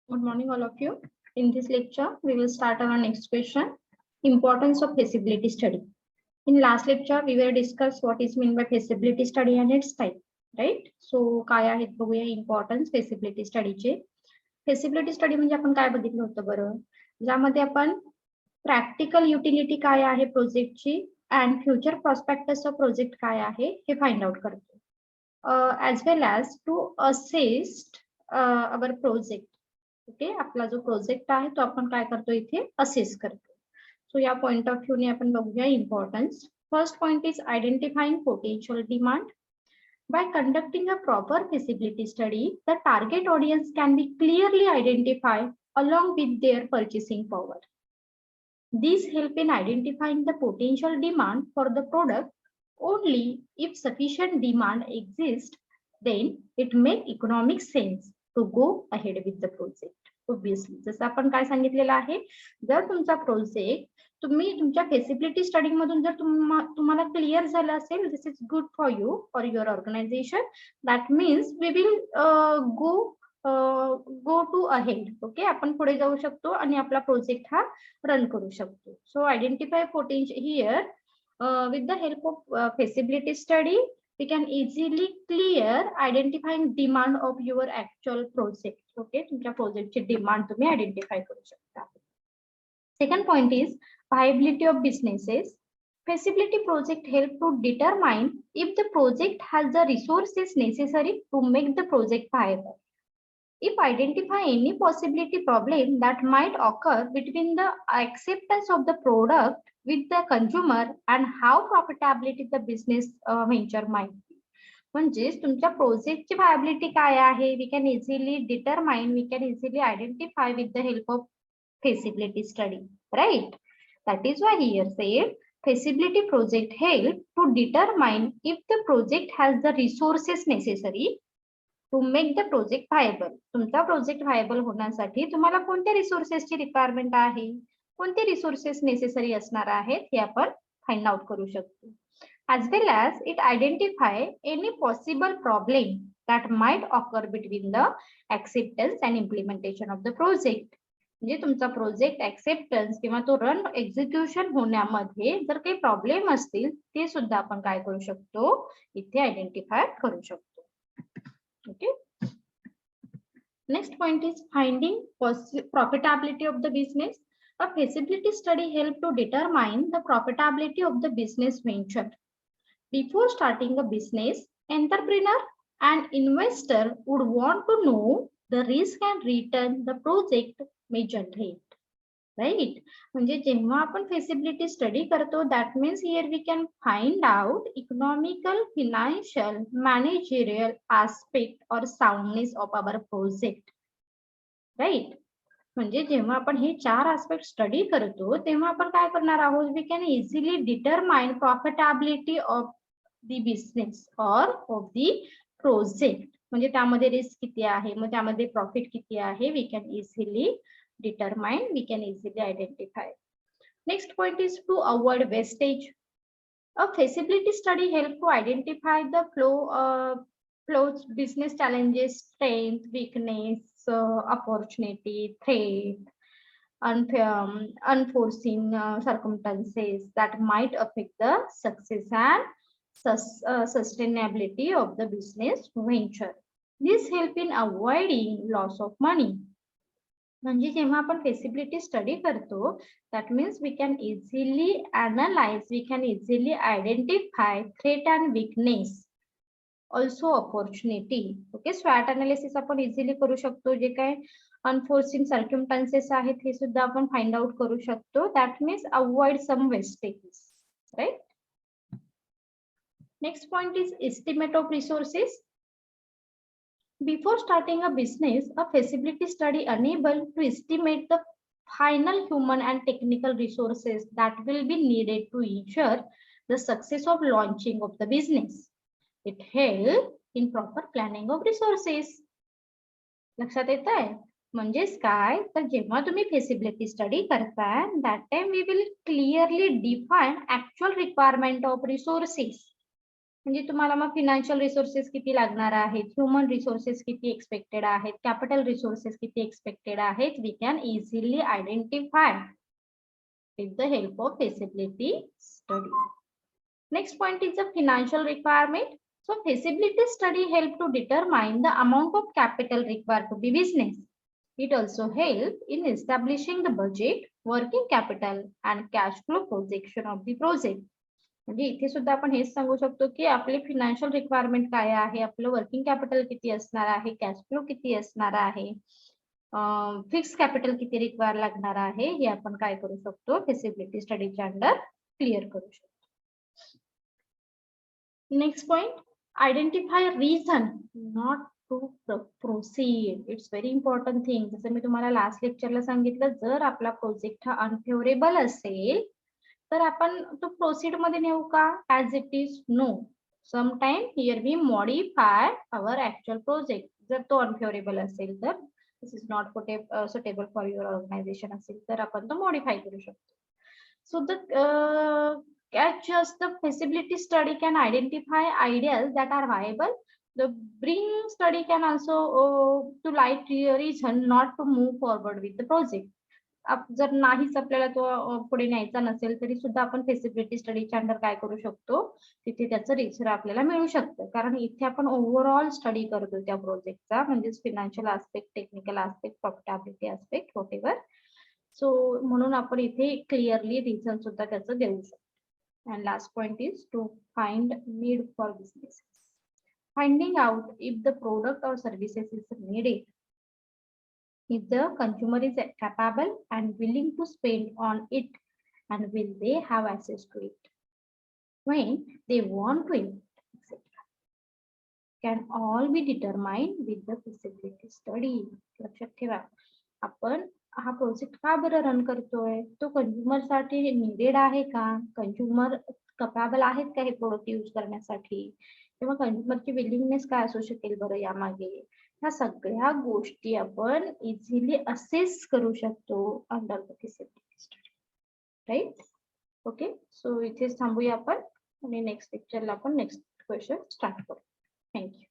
Good morning, all of you. In this lecture, we will start our next question. Importance of feasibility study. In last lecture, we will discuss what is meant by feasibility study and its type, right? So, काय आहेत बघूया importance feasibility study चे. Feasibility study म्हणजे आपण काय बघितलं होतं बरं? ज्यामध्ये आपण प्रॅक्टिकल युटिलिटी काय आहे प्रोजेक्टची and future prospects of project काय आहे हे फाइंड आउट करतो. As well as to assist our project. Okay, आपला जो प्रोजेक्ट आहे तो आपण काय करतो इथे असेस करतो. सो या पॉइंट ऑफ व्ह्यू ने आपण बघूया importance. First point is identifying potential demand. By conducting a proper feasibility study, the target audience can be clearly identified along with their purchasing power. These help in identifying the potential demand for the product. Only if sufficient demand exists, then it makes economic sense to go ahead with the project. Obviously, जसं आपण काय सांगितलेलं आहे, जर तुमचा project तुम्ही तुमच्या फेसिबिलिटी study मधून जर तुम्हाला क्लिअर झालं असेल, this is good for you for your organisation. That means we will go to ahead. Okay, आपण पुढे जाऊ शकतो आणि आपला प्रोजेक्ट हा रन करू शकतो. So identify potential here with the help of feasibility study we can easily clear identifying demand of your actual project. Okay, तुमच्या प्रोजेक्टची डिमांड तुम्ही आयडेंटिफाय करू शकता. Second point is viability of businesses. Feasibility project help to determine if the project has the resources necessary to make the project viable. If identify any possibility problem that might occur between the acceptance of the product with the consumer and how profitability the business venture might be. म्हणजेच तुमच्या प्रोजेक्टची viability काय आहे, we can easily determine, we can easily identify with the help of feasibility study, right? That is why here said feasibility project help to determine if the project has the resources necessary to make the project viable. तुमचा project viable होण्यासाठी तुम्हाला कोणत्या रिसोर्सेसची requirement आहे, कोणते resources necessary असणार आहेत हे आपण फाइंड आउट करू शकतो. as well as it identify any possible problem that might occur between the acceptance and implementation of the project. म्हणजे तुमचा प्रोजेक्ट ऍक्सेप्टन्स किंवा तो रन एक्झिक्युशन होण्यामध्ये जर काही प्रॉब्लेम असतील ते सुद्धा आपण काय करू शकतो इथे आयडेंटिफाय करू शकतो. Okay. Next point is finding profitability of the business. A feasibility study helps to determine the profitability of the business venture. Before starting a business, entrepreneur and investor would want to know the risk and return the project may generate. Right, म्हणजे जेव्हा आपण feasibility study करतो that means here we can find out economical, financial, managerial aspect और soundness of our project. Right, म्हणजे जेव्हा आपण हे चार aspect study करतो तेव्हा आपण काय करणार आहोत, we can easily determine profitability of the business or of the project. म्हणजे त्यामध्ये रिस्क किती आहे, मग त्यामध्ये प्रॉफिट किती आहे, we can easily determine, we can easily identify. Next point is to avoid wastage. A feasibility study helps to identify the flows, business challenges, strength, weakness, opportunity, threat, unforeseen circumstances that might affect the success and sustainability of the business venture. This help in avoiding loss of money. म्हणजे जेव्हा आपण feasibility study करतो that means we can easily analyse, we can easily identify threat and weakness, also opportunity. Okay, स्वॅट analysis आपण easily करू शकतो. जे काय unforeseen सर्क्युमस्टान्सेस आहेत हे सुद्धा आपण फाइंड आउट करू शकतो. That means avoid some wastages. Right. Next point is estimate of resources. Before starting a business, a feasibility study enables to estimate the final human and technical resources that will be needed to ensure the success of launching of the business. It helps in proper planning of resources. लक्षात येत आहे? म्हणजेच काय, तर जेव्हा तुम्ही फेसिबिलिटी study करताय that time we will clearly define actual requirement of resources. म्हणजे तुम्हाला मग फिनान्शियल रिसोर्सेस किती लागणार आहेत, ह्युमन रिसोर्सेस किती एक्सपेक्टेड आहेत, कॅपिटल रिसोर्सेस किती एक्सपेक्टेड आहेत, we can easily identify with the help of feasibility study. Next point is the financial requirement. So feasibility study help to determine the amount of capital required to be business. It also help in establishing the budget, working capital and cash flow projection of the project. म्हणजे इथे सुद्धा आपण हेच सांगू शकतो की आपली financial requirement काय आहे, आपलं वर्किंग कॅपिटल किती असणार आहे, कॅश फ्लो किती असणार आहे, फिक्स कॅपिटल किती रिक्वायर लागणार आहे, हे आपण काय करू शकतो, फिजिबिलिटी स्टडीच्या अंडर क्लिअर करू शकतो. Next point, identify reason not to proceed. It's very important thing. जसं मी तुम्हाला लास्ट लेक्चरला सांगितलं, जर आपला प्रोजेक्ट हा अनफेवरेबल असेल तर आपण तो प्रोसीड मध्ये नेऊ का, as it is? No. Sometime here we modify our actual project. जर तो अनफेवरेबल असेल तर, this is not suitable for your organisation असेल तर आपण तो मॉडिफाय करू शकतो. So the just the feasibility study can identify ideas that are viable. The bring study can also to light reason not to move forward with the project. जर नाहीच आपल्याला तो पुढे न्यायचा नसेल तरी सुद्धा आपण फेसिबिलिटी स्टडीच्या अंडर काय करू शकतो, तिथे त्याचं रिझल्ट आपल्याला मिळू शकतं. कारण इथे आपण ओव्हरऑल स्टडी करतो त्या प्रोजेक्टचा, म्हणजे financial aspect, technical aspect, profitability aspect, whatever. So म्हणून आपण इथे क्लिअरली रिझन सुद्धा त्याचं देऊ शकतो. And last point is to find need for businesses. Finding out if the product or services is needed, if the consumer is capable and willing to spend on it, and will they have access to it when they want to invest, etc. Can all be determined with the feasibility study. लक्षात ठेवा, आपण हा project का बरं run करतोय, तो consumer साठी needed आहे का, कंझ्युमर कॅपेबल आहेत का हे प्रोडक्ट यूज करण्यासाठी, किंवा कंझ्युमरची विलिंगनेस काय असू शकेल बरं यामागे. ह्या सगळ्या गोष्टी आपण इझिली असेस करू शकतो under the feasibility study. Right? Okay, so इथेच थांबूया आपण आणि नेक्स्ट लेक्चरला आपण नेक्स्ट क्वेश्चन स्टार्ट करू. थँक्यू.